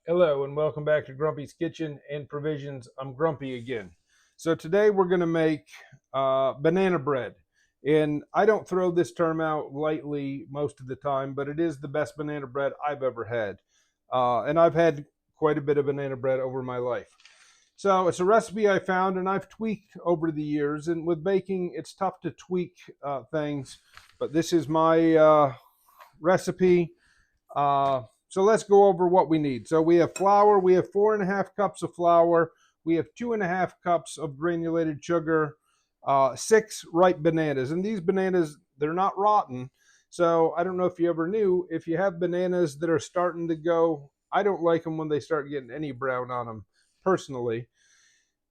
Hello and welcome back to Grumpy's Kitchen and Provisions. I'm Grumpy again. So today we're going to make banana bread. And I don't throw this term out lightly most of the time, but it is the best banana bread I've ever had. And I've had quite a bit of banana bread over my life. So it's a recipe I found and I've tweaked over the years. And with baking, it's tough to tweak things. But this is my recipe. So let's go over what we need. So we have flour. We have 4.5 cups of flour. We have 2.5 cups of granulated sugar, 6 ripe bananas. And these bananas, they're not rotten. So I don't know if you ever knew, if you have bananas that are starting to go, I don't like them when they start getting any brown on them, personally.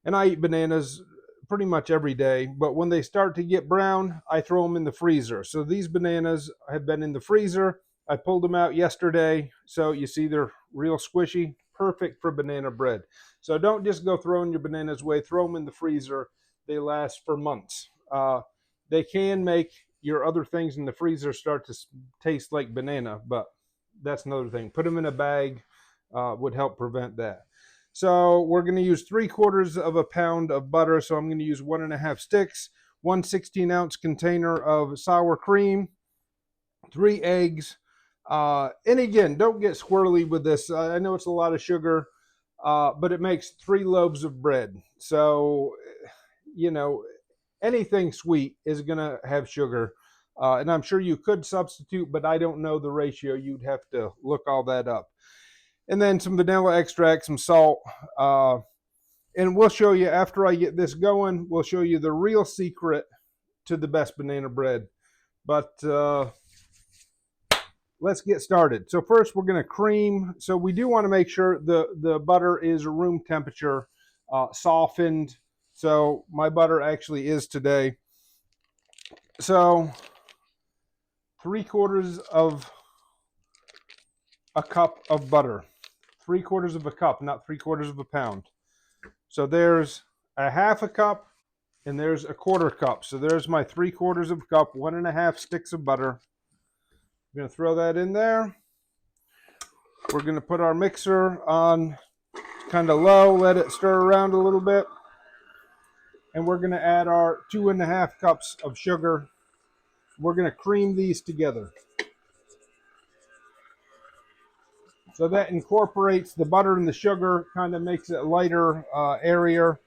And I eat bananas pretty much every day. But when they start to get brown, I throw them in the freezer. So these bananas have been in the freezer. I pulled them out yesterday, so you see they're real squishy, perfect for banana bread. So don't just go throwing your bananas away, throw them in the freezer. They last for months. They can make your other things in the freezer start to taste like banana, but that's another thing. Put them in a bag would help prevent that. So we're going to use 3/4 of a pound of butter, so I'm going to use 1.5 sticks, 1 16-ounce container of sour cream, 3 eggs, and again, don't get squirrely with this. I know it's a lot of sugar, but it makes 3 loaves of bread. So, you know, anything sweet is going to have sugar. And I'm sure you could substitute, but I don't know the ratio. You'd have to look all that up. And then some vanilla extract, some salt. And we'll show you, after I get this going, we'll show you the real secret to the best banana bread. But let's get started. So first we're going to cream. So we do want to make sure the butter is room temperature, softened. So my butter actually is today. So 3/4 of a cup of butter. 3/4 of a cup, not 3/4 of a pound. So there's a 1/2 cup and there's a 1/4 cup. So there's my 3/4 of a cup, 1.5 sticks of butter. I'm going to throw that in there. We're going to put our mixer on kind of low, let it stir around a little bit. And we're going to add our 2.5 cups of sugar. We're going to cream these together. So that incorporates the butter and the sugar, kind of makes it lighter, airier.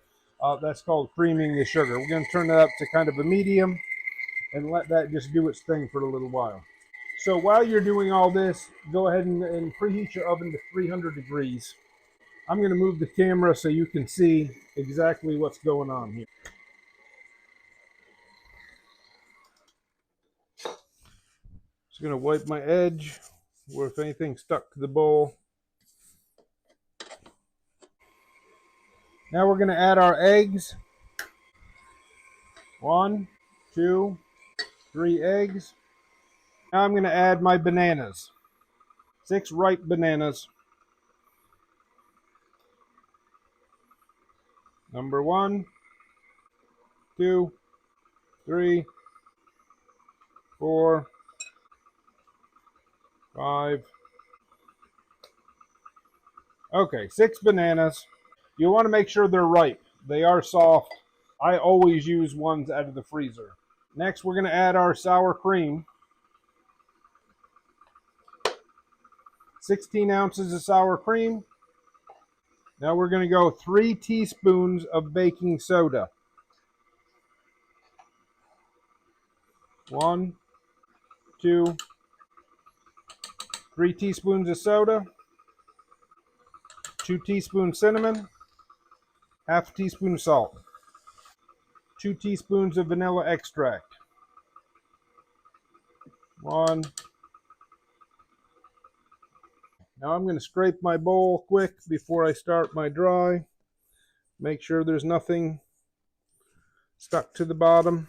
That's called creaming the sugar. We're going to turn that up to kind of a medium and let that just do its thing for a little while. So while you're doing all this, go ahead and preheat your oven to 300 degrees. I'm going to move the camera so you can see exactly what's going on here. Just going to wipe my edge, or if anything stuck to the bowl. Now we're going to add our eggs. 1, 2, 3 eggs. Now I'm going to add my bananas. 6 ripe bananas. Number 1, 2, 3, 4, 5. Okay, 6 bananas. You want to make sure they're ripe. They are soft. I always use ones out of the freezer. Next, we're going to add our sour cream. 16 ounces of sour cream. Now we're going to go 3 teaspoons of baking soda. 1, 2, 3 teaspoons of soda. 2 teaspoons cinnamon. 1/2 teaspoon of salt. 2 teaspoons of vanilla extract. 1. Now I'm going to scrape my bowl quick before I start my dry. Make sure there's nothing stuck to the bottom.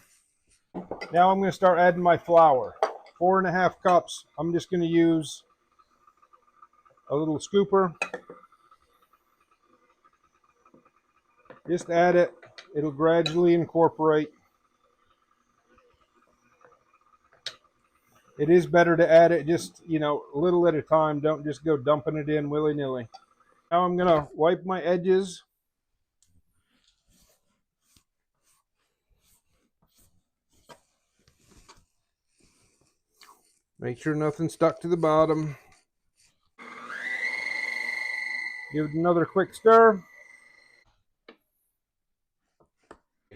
Now I'm going to start adding my flour. 4.5 cups. I'm just going to use a little scooper. Just add it. It'll gradually incorporate. It is better to add it just, a little at a time. Don't just go dumping it in willy-nilly. Now I'm gonna wipe my edges. Make sure nothing's stuck to the bottom. Give it another quick stir.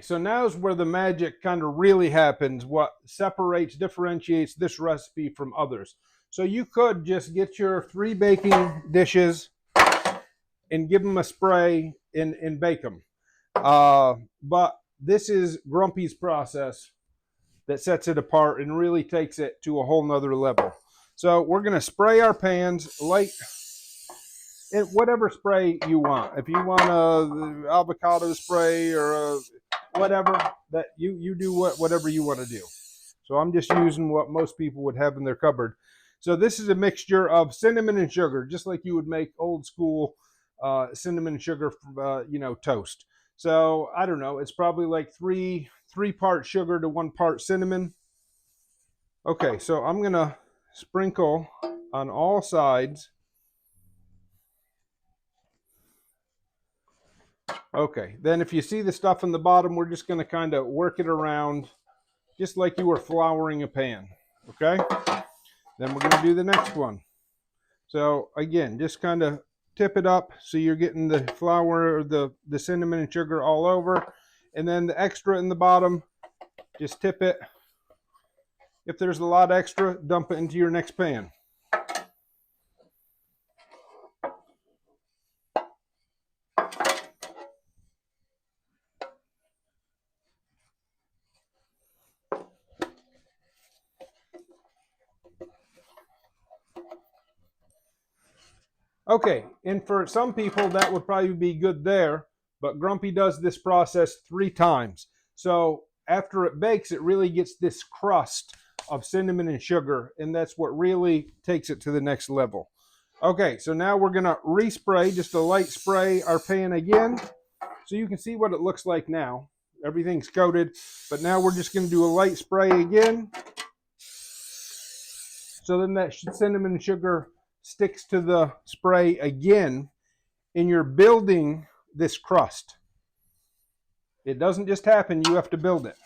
So now's where the magic kind of really happens, what separates, differentiates this recipe from others. So you could just get your 3 baking dishes and give them a spray and bake them. But this is Grumpy's process that sets it apart and really takes it to a whole nother level. So we're going to spray our pans light, whatever spray you want. If you want a avocado spray or whatever, that you do whatever you want to do. So I'm just using what most people would have in their cupboard. So this is a mixture of cinnamon and sugar, just like you would make old school cinnamon and sugar, toast. So I don't know. It's probably like three parts sugar to 1 part cinnamon. Okay, so I'm gonna sprinkle on all sides. Okay, then if you see the stuff in the bottom, we're just gonna kind of work it around, just like you were flouring a pan. Okay, then we're gonna do the next one. So again, just kind of tip it up so you're getting the flour or the cinnamon and sugar all over. And then the extra in the bottom, just tip it. If there's a lot extra, dump it into your next pan. Okay, and for some people that would probably be good there, but Grumpy does this process 3 times. So after it bakes, it really gets this crust of cinnamon and sugar, and that's what really takes it to the next level. Okay, so now we're gonna respray, just a light spray, our pan again, so you can see what it looks like now. Everything's coated, but now we're just gonna do a light spray again. So then that cinnamon and sugar sticks to the spray again, and you're building this crust. It doesn't just happen, you have to build it.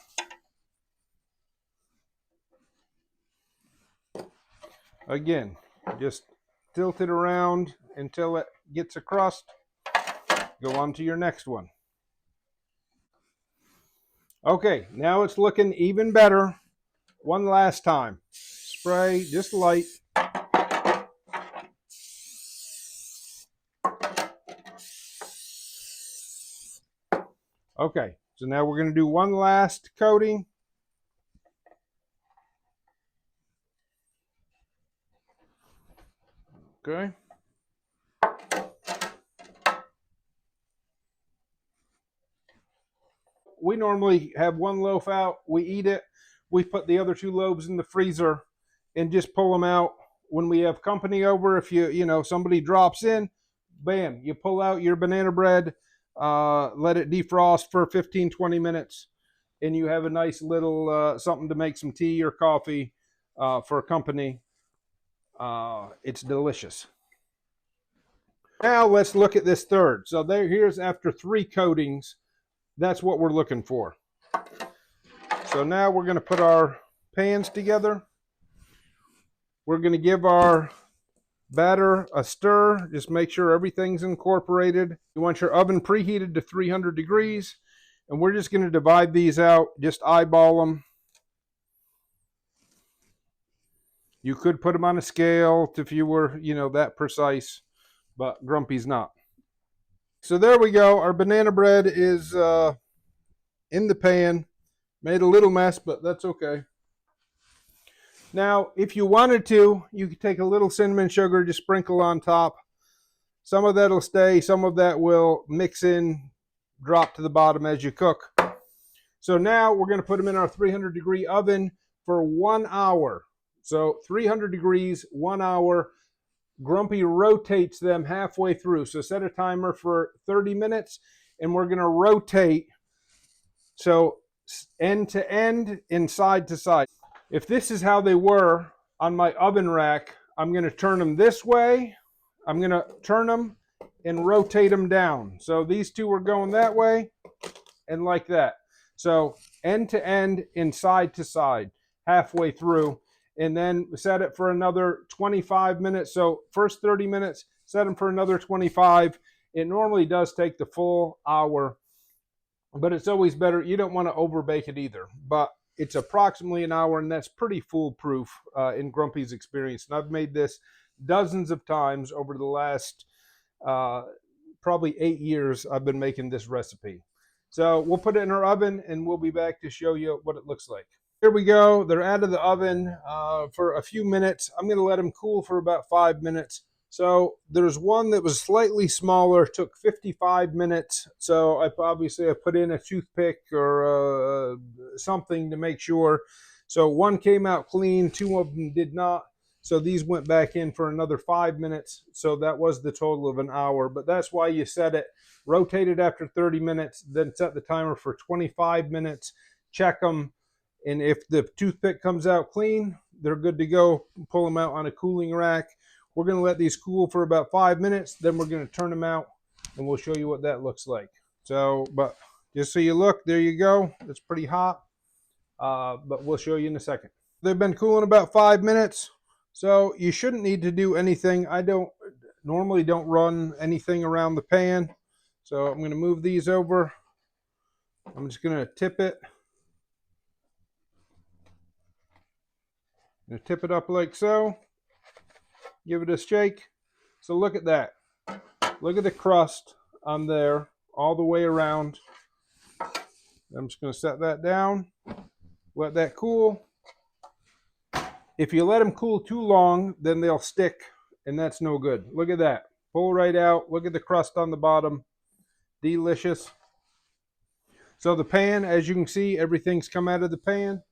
Again, just tilt it around until it gets a crust. Go on to your next one. Okay, now it's looking even better. One last time. Spray, just light. Okay, so now we're going to do one last coating. Okay. We normally have 1 loaf out. We eat it. We put the other 2 loaves in the freezer and just pull them out when we have company over. If somebody drops in, bam, you pull out your banana bread, let it defrost for 15-20 minutes, and you have a nice little something to make some tea or coffee for company. It's delicious. Now let's look at this third. So here's after 3 coatings. That's what we're looking for. So now we're going to put our pans together. We're going to give our batter a stir. Just make sure everything's incorporated. You want your oven preheated to 300 degrees. And we're just going to divide these out. Just eyeball them. You could put them on a scale if you were, that precise. But Grumpy's not. So there we go. Our banana bread is in the pan. Made a little mess, but that's okay. Now, if you wanted to, you could take a little cinnamon sugar, just sprinkle on top. Some of that will stay, some of that will mix in, drop to the bottom as you cook. So now we're going to put them in our 300-degree oven for 1 hour. So 300 degrees, 1 hour. Grumpy rotates them halfway through. So set a timer for 30 minutes, and we're going to rotate. So end to end and side to side. If this is how they were on my oven rack, I'm going to turn them this way. I'm going to turn them and rotate them down. So these two are going that way and like that. So end to end and side to side, halfway through, and then set it for another 25 minutes. So first 30 minutes, set them for another 25. It normally does take the full hour, but it's always better. You don't want to over bake it either, but it's approximately an hour, and that's pretty foolproof in Grumpy's experience. And I've made this dozens of times over the last uh, probably 8 years I've been making this recipe. So we'll put it in our oven and we'll be back to show you what it looks like. Here we go. They're out of the oven for a few minutes. I'm going to let them cool for about 5 minutes. So there's one that was slightly smaller, took 55 minutes. So I put in a toothpick or something to make sure. So one came out clean, two of them did not. So these went back in for another 5 minutes. So that was the total of an hour. But that's why you set it. Rotate it after 30 minutes, then set the timer for 25 minutes. Check them. And if the toothpick comes out clean, they're good to go. Pull them out on a cooling rack. We're going to let these cool for about 5 minutes. Then we're going to turn them out, and we'll show you what that looks like. So, but just so you look, there you go. It's pretty hot, but we'll show you in a second. They've been cooling about 5 minutes, so you shouldn't need to do anything. I normally don't run anything around the pan, so I'm going to move these over. I'm just going to tip it. I'm going to tip it up like so. Give it a shake. So look at that. Look at the crust on there all the way around. I'm just going to set that down. Let that cool. If you let them cool too long, then they'll stick, and that's no good. Look at that. Pull right out. Look at the crust on the bottom. Delicious. So the pan, as you can see, everything's come out of the pan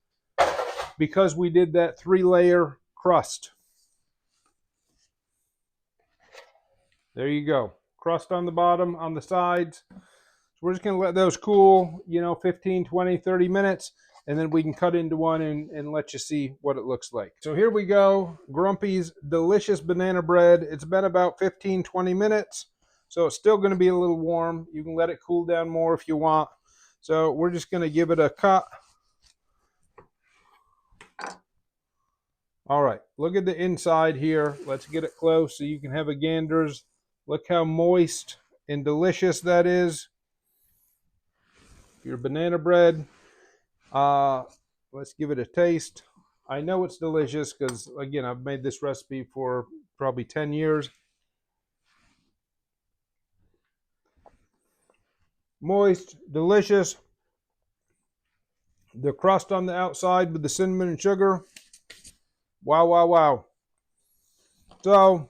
because we did that 3-layer crust. There you go. Crust on the bottom, on the sides. So we're just going to let those cool, 15, 20, 30 minutes, and then we can cut into one and let you see what it looks like. So here we go. Grumpy's delicious banana bread. It's been about 15, 20 minutes, so it's still going to be a little warm. You can let it cool down more if you want. So we're just going to give it a cut. All right, look at the inside here. Let's get it close so you can have a ganders. Look how moist and delicious that is. Your banana bread. Let's give it a taste. I know it's delicious because, again, I've made this recipe for probably 10 years. Moist, delicious. The crust on the outside with the cinnamon and sugar. Wow, wow, wow. So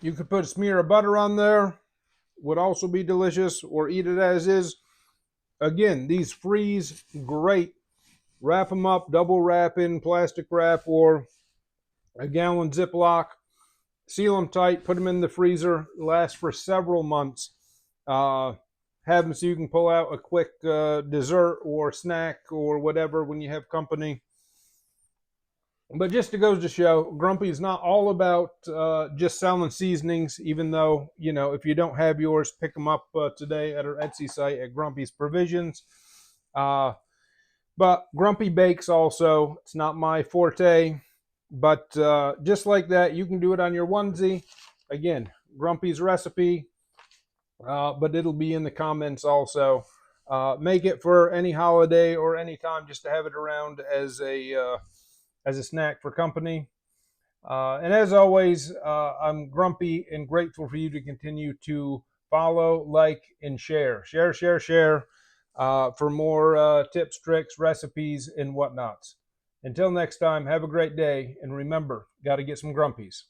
you could put a smear of butter on there. Would also be delicious, or eat it as is. Again, these freeze great. Wrap them up, double wrap in plastic wrap or a gallon Ziploc. Seal them tight, put them in the freezer. Last for several months. Have them so you can pull out a quick dessert or snack or whatever when you have company. But just to go to show, Grumpy is not all about just selling seasonings, even though, if you don't have yours, pick them up today at our Etsy site at GrumpysProvisions. But Grumpy bakes also. It's not my forte. But just like that, you can do it on your onesie. Again, Grumpy's recipe, but it'll be in the comments also. Make it for any holiday or any time just to have it around as a snack for company. And as always, I'm grumpy and grateful for you to continue to follow, like, and share. Share for more tips, tricks, recipes, and whatnots. Until next time, have a great day. And remember, got to get some grumpies.